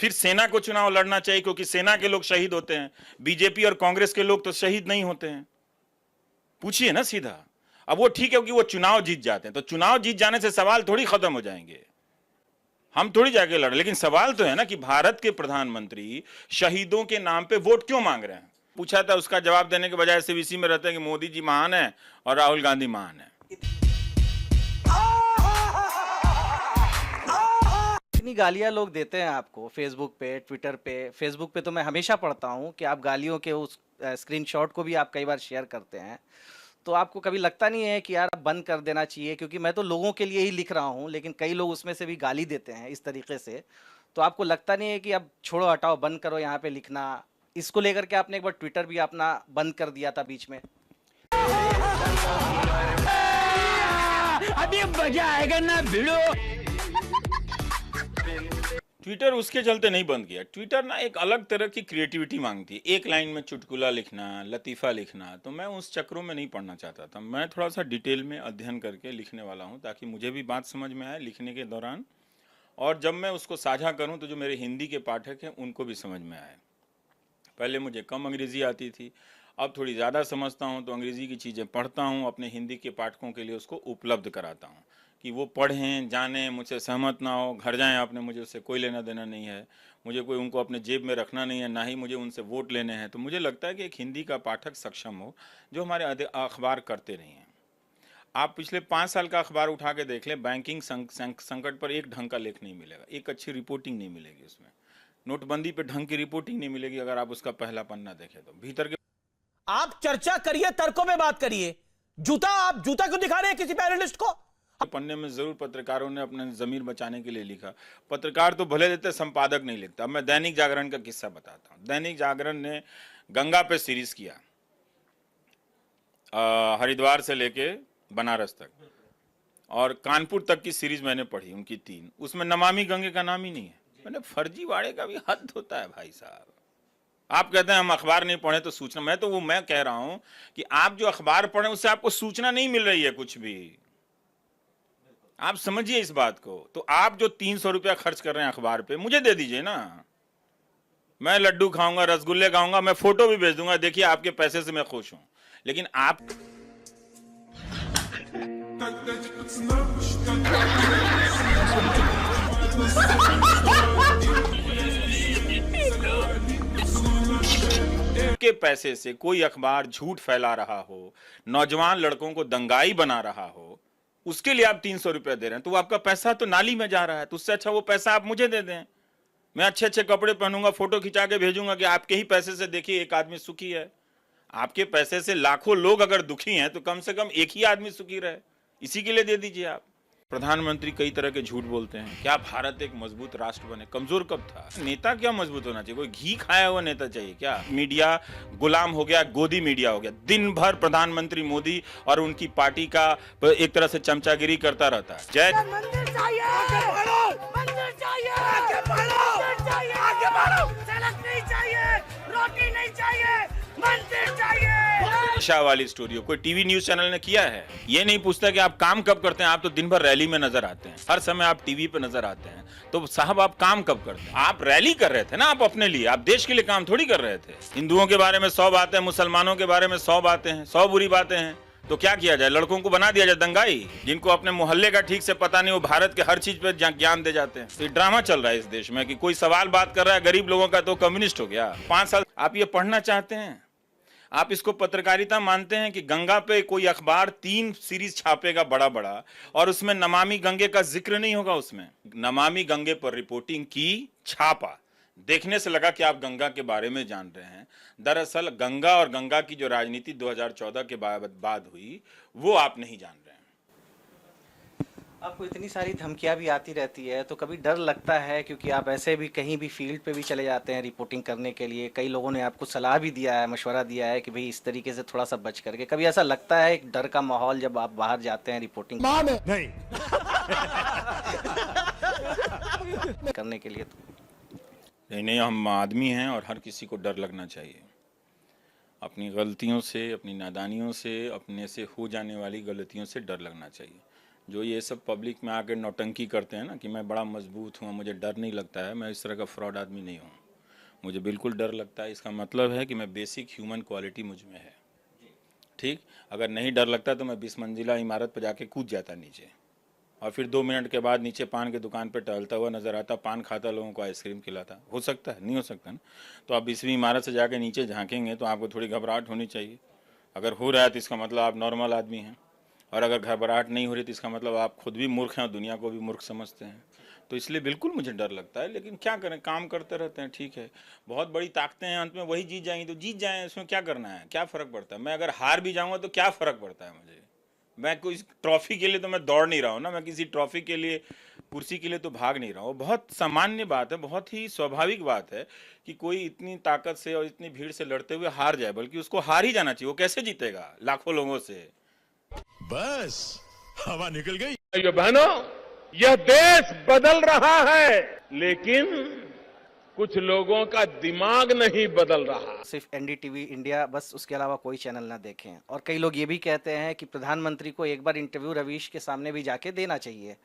फिर सेना को चुनाव लड़ना चाहिए क्योंकि सेना के लोग शहीद होते हैं, बीजेपी और कांग्रेस के लोग तो शहीद नहीं होते हैं। पूछिए ना सीधा। अब वो ठीक है कि वो चुनाव जीत जाते हैं, तो चुनाव जीत जाने से सवाल थोड़ी खत्म हो जाएंगे, हम थोड़ी जाके लड़। लेकिन सवाल तो है ना कि भारत के प्रधानमंत्री शहीदों के नाम पे वोट क्यों मांग रहे हैं। पूछा था, उसका जवाब देने के बजाय सिर्फ इसी में रहते हैं कि मोदी जी महान है और राहुल गांधी महान है। इतनी गालियां लोग देते हैं आपको फेसबुक पे, ट्विटर पे। फेसबुक पे तो मैं हमेशा पढ़ता हूँ कि आप गालियों के उस स्क्रीनशॉट को भी आप कई बार शेयर करते हैं। तो आपको कभी लगता नहीं है कि यार अब बंद कर देना चाहिए? क्योंकि मैं तो लोगों के लिए ही लिख रहा हूँ, लेकिन कई लोग उसमें से भी गाली देते हैं इस तरीके से। तो आपको लगता नहीं है कि अब छोड़ो, हटाओ, बंद करो यहाँ पे लिखना? इसको लेकर के आपने एक बार ट्विटर भी अपना बंद कर दिया था बीच में। अभी मजा आएगा ना भिड़ो। ट्विटर उसके चलते नहीं बंद किया। ट्विटर ना एक अलग तरह की क्रिएटिविटी मांगती है, एक लाइन में चुटकुला लिखना, लतीफ़ा लिखना, तो मैं उस चक्रों में नहीं पढ़ना चाहता था। मैं थोड़ा सा डिटेल में अध्ययन करके लिखने वाला हूँ ताकि मुझे भी बात समझ में आए लिखने के दौरान, और जब मैं उसको साझा करूँ तो जो मेरे हिंदी के पाठक हैं उनको भी समझ में आए। पहले मुझे कम अंग्रेज़ी आती थी, अब थोड़ी ज़्यादा समझता हूँ तो अंग्रेज़ी की चीज़ें पढ़ता हूँ, अपने हिंदी के पाठकों के लिए उसको उपलब्ध कराता हूँ कि वो पढ़ें, जानें, मुझसे सहमत ना हो घर जाएं आपने, मुझे उससे कोई लेना देना नहीं है, मुझे कोई उनको अपने जेब में रखना नहीं है, ना ही मुझे उनसे वोट लेने हैं। तो मुझे लगता है कि एक हिंदी का पाठक सक्षम हो जो हमारे अखबार करते नहीं हैं। आप पिछले 5 साल का अखबार उठा के देख लें, बैंकिंग संकट पर एक ढंग का लेख नहीं मिलेगा, एक अच्छी रिपोर्टिंग नहीं मिलेगी उसमें, नोटबंदी पे ढंग की रिपोर्टिंग नहीं मिलेगी अगर आप उसका पहला पन्ना देखें तो। भीतर के आप चर्चा करिए, तर्कों में बात करिए। आप जूता क्यों दिखा रहे हैं किसी पैनलिस्ट को? पन्ने में जरूर पत्रकारों ने अपने जमीर बचाने के लिए लिखा। पत्रकार तो भले देते, संपादक नहीं लिखता। अब मैं दैनिक जागरण का किस्सा बताता हूँ। दैनिक जागरण ने गंगा पे सीरीज किया, हरिद्वार से लेके बनारस तक, और कानपुर तक की सीरीज मैंने पढ़ी उनकी 3। उसमें नमामि गंगे का नाम ही नहीं है। मैंने फर्जीवाड़े का भी हद होता है भाई साहब। आप कहते हैं हम अखबार नहीं पढ़े तो सूचना, मैं कह रहा हूं कि आप जो अखबार पढ़े उससे आपको सूचना नहीं मिल रही है कुछ भी। आप समझिए इस बात को। तो आप जो 300 रुपया खर्च कर रहे हैं अखबार पे, मुझे दे दीजिए ना, मैं लड्डू खाऊंगा, रसगुल्ले खाऊंगा, मैं फोटो भी भेज दूंगा, देखिए आपके पैसे से मैं खुश हूं। लेकिन आप के पैसे से कोई अखबार झूठ फैला रहा हो, नौजवान लड़कों को दंगाई बना रहा हो, उसके लिए आप 300 रुपया दे रहे हैं, तो आपका पैसा तो नाली में जा रहा है। तो उससे अच्छा वो पैसा आप मुझे दे दें, मैं अच्छे अच्छे कपड़े पहनूंगा, फोटो खिंचा के भेजूंगा कि आपके ही पैसे से देखिए एक आदमी सुखी है। आपके पैसे से लाखों लोग अगर दुखी हैं तो कम से कम एक ही आदमी सुखी रहे, इसी के लिए दे दीजिए आप। प्रधानमंत्री कई तरह के झूठ बोलते हैं। क्या भारत एक मजबूत राष्ट्र बने? कमजोर कब था? नेता क्या मजबूत होना चाहिए? कोई घी खाया हुआ नेता चाहिए क्या? मीडिया गुलाम हो गया, गोदी मीडिया हो गया। दिन भर प्रधानमंत्री मोदी और उनकी पार्टी का एक तरह से चमचागिरी करता रहता है। जय मंदिर चाहिए, आगे बढ़ो, मंदिर चाहिए, आगे बढ़ो, मंदिर चाहिए, आगे बढ़ो, सड़क नहीं चाहिए, रोटी नहीं चाहिए, मंदिर चाहिए। शाह वाली स्टोरी कोई टीवी न्यूज चैनल ने किया है? ये नहीं पूछता कि आप काम कब करते हैं। आप तो दिन भर रैली में नजर आते हैं, हर समय आप टीवी पे नजर आते हैं, तो साहब आप काम कब करते हैं? आप रैली कर रहे थे ना, आप अपने लिए, आप देश के लिए काम थोड़ी कर रहे थे। हिंदुओं के बारे में 100 बातें, मुसलमानों के बारे में 100 बातें हैं, 100 बुरी बातें हैं, तो क्या किया जाए? लड़कों को बना दिया जाए दंगाई? जिनको अपने मोहल्ले का ठीक से पता नहीं, वो भारत के हर चीज पे ज्ञान दे जाते हैं। तो ड्रामा चल रहा है इस देश में कि कोई सवाल बात कर रहा है गरीब लोगों का तो कम्युनिस्ट हो गया। 5 साल आप ये पढ़ना चाहते हैं? आप इसको पत्रकारिता मानते हैं कि गंगा पे कोई अखबार 3 सीरीज छापेगा बड़ा बड़ा और उसमें नमामि गंगे का जिक्र नहीं होगा? उसमें नमामि गंगे पर रिपोर्टिंग की, छापा, देखने से लगा कि आप गंगा के बारे में जान रहे हैं। दरअसल गंगा और गंगा की जो राजनीति 2014 के बाद हुई वो आप नहीं जान रहे हैं। आपको इतनी सारी धमकियां भी आती रहती है, तो कभी डर लगता है? क्योंकि आप ऐसे भी कहीं भी फील्ड पे भी चले जाते हैं रिपोर्टिंग करने के लिए, कई लोगों ने आपको सलाह भी दिया है, मशवरा दिया है कि भाई इस तरीके से थोड़ा सा बच करके। कभी ऐसा लगता है एक डर का माहौल जब आप बाहर जाते हैं रिपोर्टिंग नहीं करने के लिए? नहीं, हम आदमी हैं और हर किसी को डर लगना चाहिए। अपनी गलतियों से, अपनी नादानियों से, अपने से हो जाने वाली गलतियों से डर लगना चाहिए। जो ये सब पब्लिक में आकर नौटंकी करते हैं ना कि मैं बड़ा मजबूत हूँ, मुझे डर नहीं लगता है, मैं इस तरह का फ्रॉड आदमी नहीं हूँ। मुझे बिल्कुल डर लगता है। इसका मतलब है कि मैं बेसिक ह्यूमन क्वालिटी मुझ में है। ठीक, अगर नहीं डर लगता तो मैं 20 मंजिला इमारत पर जाके कूद जाता नीचे, और फिर 2 मिनट के बाद नीचे पान की दुकान पे टहलता हुआ नजर आता, पान खाता, लोगों को आइसक्रीम खिलाता। हो सकता है? नहीं हो सकता ना। तो आप 20वीं इमारत से जाके नीचे झांकेंगे तो आपको थोड़ी घबराहट होनी चाहिए। अगर हो रहा है तो इसका मतलब आप नॉर्मल आदमी हैं, और अगर घबराहट नहीं हो रही तो इसका मतलब आप खुद भी मूर्ख हैं और दुनिया को भी मूर्ख समझते हैं। तो इसलिए बिल्कुल मुझे डर लगता है, लेकिन क्या करें, काम करते रहते हैं। ठीक है, बहुत बड़ी ताकतें हैं, अंत में वही जीत जाएंगी तो जीत जाएं, इसमें क्या करना है, क्या फ़र्क पड़ता है। मैं अगर हार भी जाऊँगा तो क्या फ़र्क पड़ता है मुझे। मैं कोई ट्रॉफी के लिए तो मैं दौड़ नहीं रहा हूँ ना, मैं किसी ट्रॉफी के लिए, कुर्सी के लिए तो भाग नहीं रहा हूँ। बहुत सामान्य बात है, बहुत ही स्वाभाविक बात है कि कोई इतनी ताकत से और इतनी भीड़ से लड़ते हुए हार जाए, बल्कि उसको हार ही जाना चाहिए। वो कैसे जीतेगा लाखों लोगों से। बस हवा निकल गई। भाइयों बहनों, यह देश बदल रहा है, लेकिन कुछ लोगों का दिमाग नहीं बदल रहा। सिर्फ एनडीटीवी इंडिया बस, उसके अलावा कोई चैनल ना देखें। और कई लोग ये भी कहते हैं कि प्रधानमंत्री को एक बार इंटरव्यू रवीश के सामने भी जाके देना चाहिए।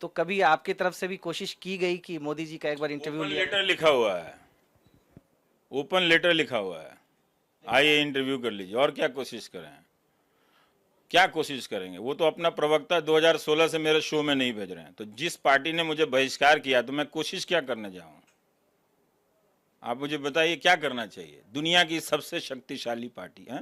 तो कभी आपकी तरफ से भी कोशिश की गई कि मोदी जी का एक बार इंटरव्यू ओपन लिया? लेटर लिखा हुआ है, ओपन लेटर लिखा हुआ है, आइए इंटरव्यू कर लीजिए। और क्या कोशिश करें, क्या कोशिश करेंगे। वो तो अपना प्रवक्ता 2016 से मेरे शो में नहीं भेज रहे हैं। तो जिस पार्टी ने मुझे बहिष्कार किया तो मैं कोशिश क्या करने जाऊं। आप मुझे बताइए क्या करना चाहिए। दुनिया की सबसे शक्तिशाली पार्टी है,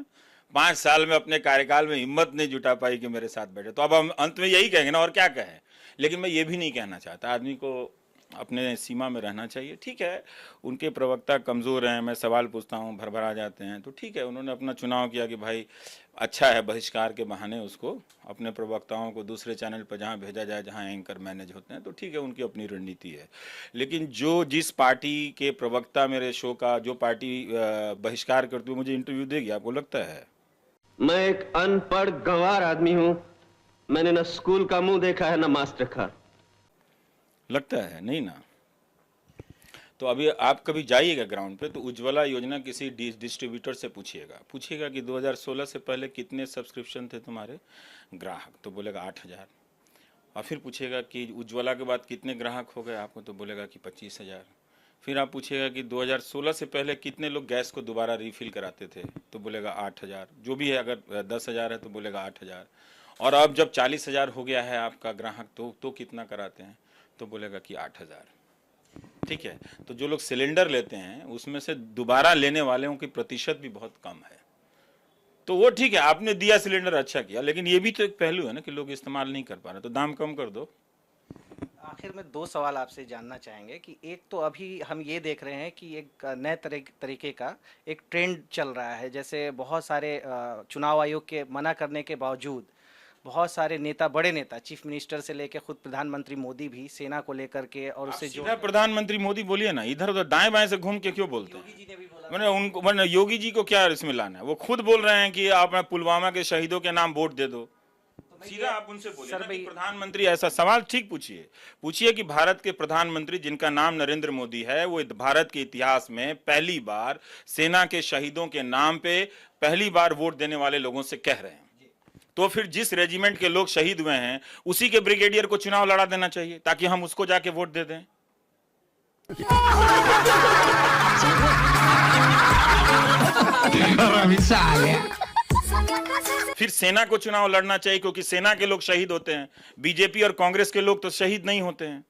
5 साल में अपने कार्यकाल में हिम्मत नहीं जुटा पाई कि मेरे साथ बैठे। तो अब हम अंत में यही कहेंगे ना, और क्या कहें। लेकिन मैं ये भी नहीं कहना चाहता, आदमी को अपने सीमा में रहना चाहिए। ठीक है, उनके प्रवक्ता कमज़ोर हैं, मैं सवाल पूछता हूं भरभरा जाते हैं, तो ठीक है, उन्होंने अपना चुनाव किया कि भाई अच्छा है, बहिष्कार के बहाने उसको, अपने प्रवक्ताओं को दूसरे चैनल पर जहां भेजा जाए जहां एंकर मैनेज होते हैं, तो ठीक है, उनकी अपनी रणनीति है। लेकिन जिस पार्टी के प्रवक्ता मेरे शो का, जो पार्टी बहिष्कार करती हुई मुझे इंटरव्यू देगी, आपको लगता है? मैं एक अनपढ़ गंवार आदमी हूं। मैंने न स्कूल का मुंह देखा है न मास्टर का। लगता है नहीं ना। तो अभी आप कभी जाइएगा ग्राउंड पे तो उज्ज्वला योजना किसी डिस्ट्रीब्यूटर से पूछिएगा कि 2016 से पहले कितने सब्सक्रिप्शन थे तुम्हारे ग्राहक, तो बोलेगा 8000। और फिर पूछेगा कि उज्ज्वला के बाद कितने ग्राहक हो गए आपको, तो बोलेगा कि 25,000। फिर आप पूछेगा कि 2016 से पहले कितने लोग गैस को दोबारा रिफिल कराते थे, तो बोलेगा 8000। जो भी है, अगर 10,000 है तो बोलेगा 8000। और अब जब 40,000 हो गया है आपका ग्राहक, तो कितना कराते हैं, तो बोलेगा कि 8000। ठीक है, तो जो लोग सिलेंडर लेते हैं उसमें से दोबारा लेने वालों की प्रतिशत भी बहुत कम है। तो वो ठीक है, आपने दिया सिलेंडर, अच्छा किया, लेकिन ये भी तो एक पहलू है ना कि लोग इस्तेमाल नहीं कर पा रहे, तो दाम कम कर दो। आखिर में 2 सवाल आपसे जानना चाहेंगे कि एक तो अभी हम ये देख रहे हैं कि एक नए तरीके का एक ट्रेंड चल रहा है। जैसे बहुत सारे चुनाव आयोग के मना करने के बावजूद बहुत सारे नेता, बड़े नेता, चीफ मिनिस्टर से लेकर खुद प्रधानमंत्री मोदी भी सेना को लेकर के और उससे जो प्रधानमंत्री मोदी बोलिए ना, इधर उधर दाएं बाएं से घूम के क्यों बोलते हैं। योगी जी ने भी बोला, मैंने योगी जी को क्या इसमें लाना है। वो खुद बोल रहे हैं कि आप पुलवामा के शहीदों के नाम वोट दे दो। सीधा आप उनसे बोलिए ना कि प्रधानमंत्री ऐसा सवाल ठीक पूछिए कि भारत के प्रधानमंत्री जिनका नाम नरेंद्र मोदी है, वो भारत के इतिहास में पहली बार सेना के शहीदों के नाम पे पहली बार वोट देने वाले लोगों से कह रहे हैं। तो फिर जिस रेजिमेंट के लोग शहीद हुए हैं उसी के ब्रिगेडियर को चुनाव लड़ा देना चाहिए ताकि हम उसको जाके वोट दे दें। फिर सेना को चुनाव लड़ना चाहिए क्योंकि सेना के लोग शहीद होते हैं, बीजेपी और कांग्रेस के लोग तो शहीद नहीं होते हैं।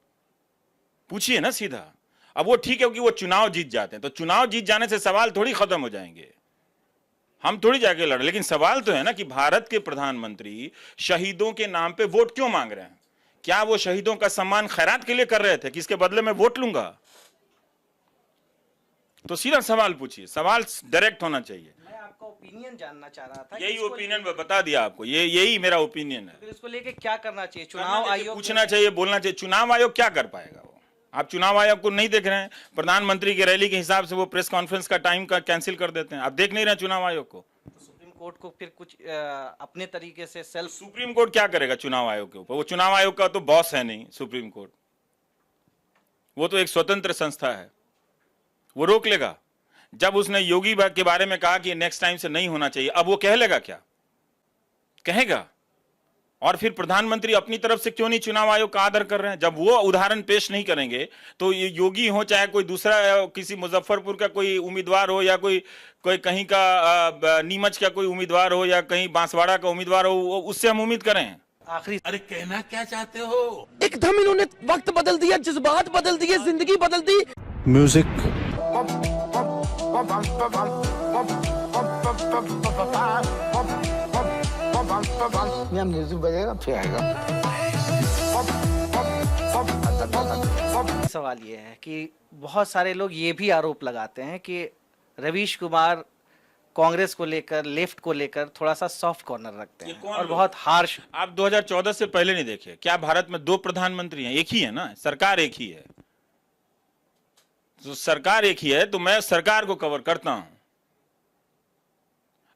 पूछिए ना सीधा। अब वो ठीक है कि वो चुनाव जीत जाते हैं, तो चुनाव जीत जाने से सवाल थोड़ी खत्म हो जाएंगे, हम थोड़ी जाके लड़। लेकिन सवाल तो है ना कि भारत के प्रधानमंत्री शहीदों के नाम पे वोट क्यों मांग रहे हैं। क्या वो शहीदों का सम्मान खैरात के लिए कर रहे थे कि इसके बदले में वोट लूंगा। तो सीधा सवाल पूछिए, सवाल डायरेक्ट होना चाहिए। मैं आपका ओपिनियन जानना चाह रहा था। यही ओपिनियन बता दिया आपको, यही मेरा ओपिनियन है। फिर इसको लेके क्या करना चाहिए, चुनाव आयोग पूछना चाहिए, बोलना चाहिए। चुनाव आयोग क्या कर पाएगा। वो आप चुनाव आयोग को नहीं देख रहे हैं, प्रधानमंत्री की रैली के हिसाब से वो प्रेस कॉन्फ्रेंस का टाइम का कैंसिल कर देते हैं। आप देख नहीं रहे चुनाव आयोग को। तो सुप्रीम कोर्ट को फिर कुछ अपने तरीके से सेल्फ, सुप्रीम कोर्ट क्या करेगा चुनाव आयोग के ऊपर। वो चुनाव आयोग का तो बॉस है नहीं सुप्रीम कोर्ट, वो तो एक स्वतंत्र संस्था है, वो रोक लेगा। जब उसने योगी के बारे में कहा कि नेक्स्ट टाइम से नहीं होना चाहिए, अब वो कह लेगा क्या, कहेगा और फिर प्रधानमंत्री अपनी तरफ से क्यों नहीं चुनाव आयोग का आदर कर रहे हैं? जब वो उदाहरण पेश नहीं करेंगे तो ये योगी हो चाहे कोई दूसरा किसी मुजफ्फरपुर का कोई उम्मीदवार हो या कोई कहीं का नीमच का कोई उम्मीदवार हो या कहीं बांसवाड़ा का उम्मीदवार हो, उससे हम उम्मीद करें? आखिरी अरे कहना क्या चाहते हो? एकदम इन्होंने वक्त बदल दिया, जज्बात बदल दिए, जिंदगी बदल दी। म्यूजिक बजेगा फिर आएगा। सवाल ये है कि बहुत सारे लोग ये भी आरोप लगाते हैं कि रवीश कुमार कांग्रेस को लेकर, लेफ्ट को लेकर थोड़ा सा सॉफ्ट कॉर्नर रखते हैं और बहुत हार्श। आप 2014 से पहले नहीं देखे क्या भारत में 2 प्रधानमंत्री हैं? एक ही है ना, सरकार एक ही है। तो सरकार एक ही है तो मैं सरकार को कवर करता हूं।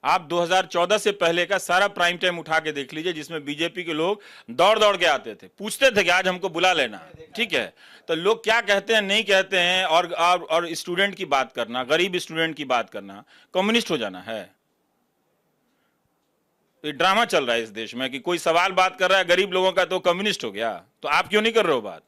आप 2014 से पहले का सारा प्राइम टाइम उठा के देख लीजिए, जिसमें बीजेपी के लोग दौड़ दौड़ के आते थे, पूछते थे कि आज हमको बुला लेना, ठीक है? तो लोग क्या कहते हैं नहीं कहते हैं, और स्टूडेंट की बात करना, गरीब स्टूडेंट की बात करना, कम्युनिस्ट हो जाना है। ये ड्रामा चल रहा है इस देश में कि कोई सवाल बात कर रहा है गरीब लोगों का तो कम्युनिस्ट हो गया। तो आप क्यों नहीं कर रहे हो बात?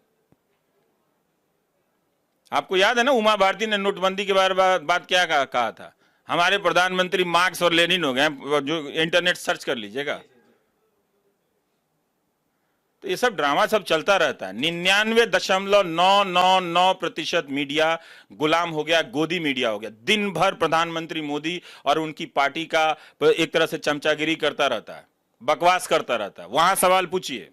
आपको याद है ना, उमा भारती ने नोटबंदी के बारे में बात क्या कहा था? हमारे प्रधानमंत्री मार्क्स और लेनिन हो गए, जो इंटरनेट सर्च कर लीजिएगा। तो ये सब ड्रामा सब चलता रहता है। 99.999% मीडिया गुलाम हो गया, गोदी मीडिया हो गया। दिन भर प्रधानमंत्री मोदी और उनकी पार्टी का एक तरह से चमचागिरी करता रहता है, बकवास करता रहता है। वहां सवाल पूछिए,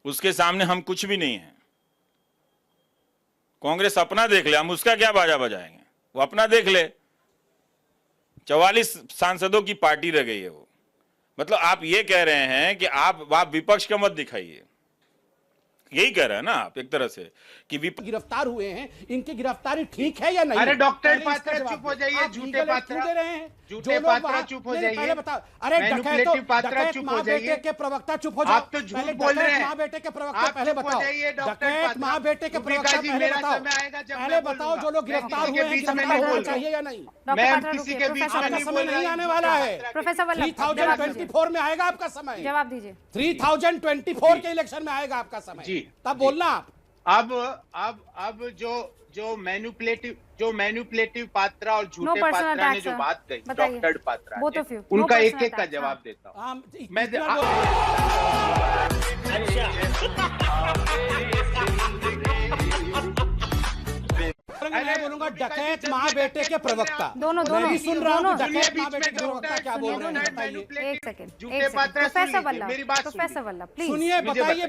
उसके सामने हम कुछ भी नहीं है। कांग्रेस अपना देख ले, हम उसका क्या बाजा बजाएंगे? वो अपना देख ले। 44 सांसदों की पार्टी रह गई है वो। मतलब आप ये कह रहे हैं कि आप विपक्ष का मत दिखाइए, यही कह रहे हैं ना आप एक तरह से कि गिरफ्तार हुए हैं, इनकी गिरफ्तारी ठीक है या नहीं? अरे डॉक्टर पात्रा चुप हो जाइए, झूठे पात्रा दे रहे हैं, झूठे पात्रा चुप हो जाइए। पहले बताओ। अरे मैनिपुलेटिव पात्रा चुप हो जाइए। बेटे के प्रवक्ता चुप हो जाओ। आप तो झूठ बोल रहे हैं। माँ बेटे के प्रवक्ता पहले बताओ। डकैत माँ बेटे के प्रवक्ता पहले बताओ। जो लोग गिरफ्तार हुए हैं गिरफ्तार होना चाहिए या नहीं? मैं किसी के बीच में नहीं बोल नहीं आने वाला है। प्रोफेसर वल्लभ 3024 में आएगा आपका समय। जवाब दीजिए। 3024 के इलेक्शन में आएगा आपका समय जी, तब बोलना आप। अब जो मैनिपुलेटिव पात्रा और झूठे पात्रा ने जो बात कही, डॉक्टर पात्रा ने, उनका एक का जवाब देता हूँ मैं। मैं बोलूंगा डकैत माँ बेटे के प्रवक्ता। दोनों मैं भी सुन रहा हूँ डकैत माँ बेटे बीच के प्रवक्ता क्या बोल रहे हैं, बताइए। एक सेकंड प्रोफेसर वल्लभ प्लीज सुनिए, बताइए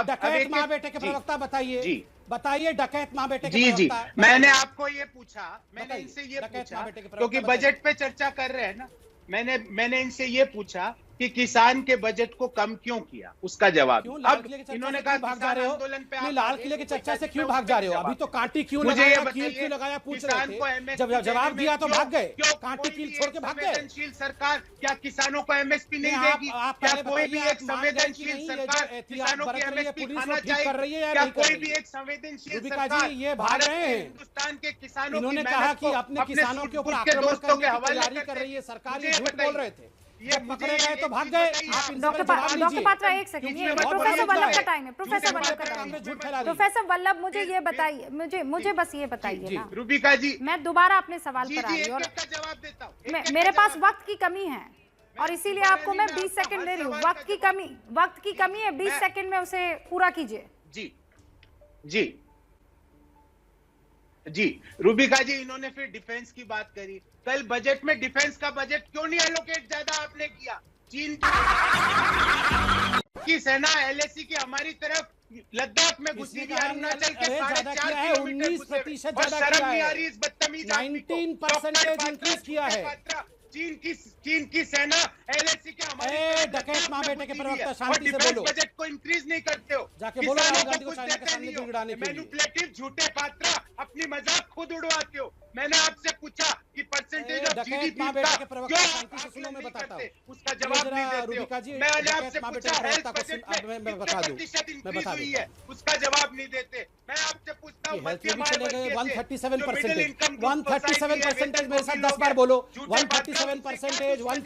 डकैत माँ बेटे के प्रवक्ता बताइए। बताइए डकैत माँ बेटे के जी प्रवक्ता। मैंने आपको ये पूछा, मैंने इनसे ये पूछा क्योंकि बजट पे चर्चा कर रहे हैं ना, मैंने इनसे ये पूछा कि किसान के बजट को कम क्यों किया, उसका जवाब अब इन्होंने कहा भाग जा रहे हो। आंदोलन पे नहीं, लाल किले की चर्चा से क्यों भाग जा रहे हो? अभी तो कांटी क्यों मुझे लगाया, ये बताइए, क्यों लगाया पूछ रहे किसान को थे। MSP जब जवाब दिया तो भाग गए। कांटी कोई कील भी छोड़ एक के भाग गए। संवेदनशील सरकार क्या किसानों को एमएसपी नहीं नहीं, देगी? आप क्या पहले कोई भी बताइए, एक आप मान रहे हैं कि संवेदनशील नहीं, ये जो सरकार एहतियात किसानों की बरत रही है, एमएसपी पुलिस खाना वो ठीक कर रही है या क्या नहीं कर कोई रही भी है? एक संवेदनशील रूबिका सरकार जी, ये भाग भारत रहे के, हैं। हिंदुस्तान के किसानों इन्होंने की कहा मेहनत कि को अपने किसानों के ऊपर के आक्रमण दोस्तों के करने की हवाले तैयारी कर करते रही है सरकार, ये मुझे झूठ बोल बताइए। रहे थे। ये जब मुझे पकड़े गए एक तो भाग चीज गए। बताइए। आप इन सब का जवाब डॉक्टर लीजिए। पात्रा एक सेकंड, क्योंकि ये बहुत प्रोफेसर बड़ा वल्लभ मुद्दा का है। टाइम है। प्रोफेसर वल्लभ का टाइम है। झूठ फैला रही है। प्रोफेसर वल्लभ मुझे ये बताइए, मुझे बस ये बताइए ना, रूबिका जी, मैं दोबारा अपने सवाल जी पर आई एक और का जवाब देता हूँ। मेरे पास वक्त की कमी है और इसीलिए आपको मैं 20 सेकंड दे रही हूँ। वक्त की कमी है, 20 सेकंड में उसे पूरा कीजिए। जी रूबिका जी, इन्होंने फिर डिफेंस की बात करी। कल बजट में डिफेंस का बजट क्यों नहीं एलोकेट ज्यादा आपने किया? चीन की सेना LAC की हमारी तरफ लद्दाख में घुसी हुई, अरुणाचल के 4.5 किलोमीटर घुसे हुए। और शर्म नहीं आ रही इस बदतमीज आदमी को? 19% इंक्रीज किया है। चीन की सेना LAC के हमारे डकैत माँ बेटे के प्रवक्ता, शांति से बोलो। बजट को इंक्रीज नहीं करते हो, जाके बोलो किसानों राहुल गांधी को को कुछ चाइना के देते सामने नहीं क्यों हो। गिराने के लिए। मैनिपुलेटिव झूठे पात्रा, अपनी मजाक खुद उड़वाते हो। मैंने आपसे पूछा कि परसेंटेज ऑफ डकैत जीडीपी माँ बेटे के का प्रवक्ता क्यों शांति से सुनो, मैं बताता हूँ। उसका जवाब जरा नहीं देते रूबिका हो। जी, मैंने डकैत आपसे माँ बेटे पूछा के हेल्थ प्रवक्ता को बजट अब मैं में बता दूं, प्रतिशत मैं इंक्रीज बता हुई देता है, उसका जवाब नहीं देते। मैं आपसे पूछता हूँ हेल्थ में भी मध्यम चले आय गए वर्गीय से, 137%, जो middle income की 137% society है, मेरे साथ वेतनभोगी 10 बार लोग बोलो, हैं, झूठे बात का उनसे 137%, क्या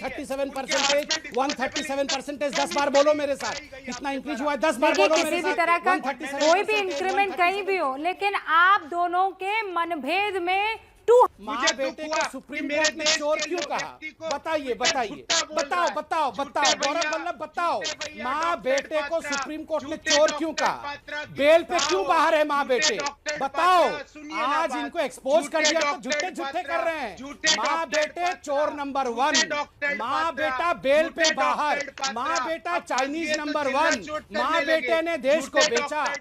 दुश्मनी है? 137%, 137%, 10 बार बोलो मेरे साथ, कितना इंक्रीज हुआ है 10 बार देखिए बोलो मेरे किसी भी साथ, तरह का 137%, कोई भी इंक्रीमेंट कहीं भी हो, लेकिन आप दोनों के मनभेद में माँ मुझे बेटे दुख को हुआ सुप्रीम कि मेरे कोर्ट ने देश चोर के क्यों लोग कहा? व्यक्ति को बताइए, बताइए, झूठा बोल बताओ, रहा है। बताओ, बताओ, झूठे गौरव भैया, वल्लभ बताओ, झूठे भैया, माँ डॉक्टर बेटे को पात्रा, सुप्रीम कोर्ट ने झूठे चोर क्यों डॉक्टर कहा? पात्रा की बेल पे बताओ, क्यों बाहर है माँ झूठे बेटे? डॉक्टर बताओ, पात्रा, सुनिए ना आज बात, इनको एक्सपोज कर झूठे दिया तो डॉक्टर झूठे झूठे पात्रा, कर रहे हैं। झूठे माँ डॉक्टर बेटे पात्रा, चोर नंबर झूठे 1, डॉक्टर माँ पात्रा, बेटा बेल पे झूठे बाहर, डॉक्टर पात्रा, माँ बेटा अब चाइनीज ये तो नंबर चिल्ला 1, चोट माँ करने बेटे लगे। ने देश को झूठे बेचा, डॉक्टर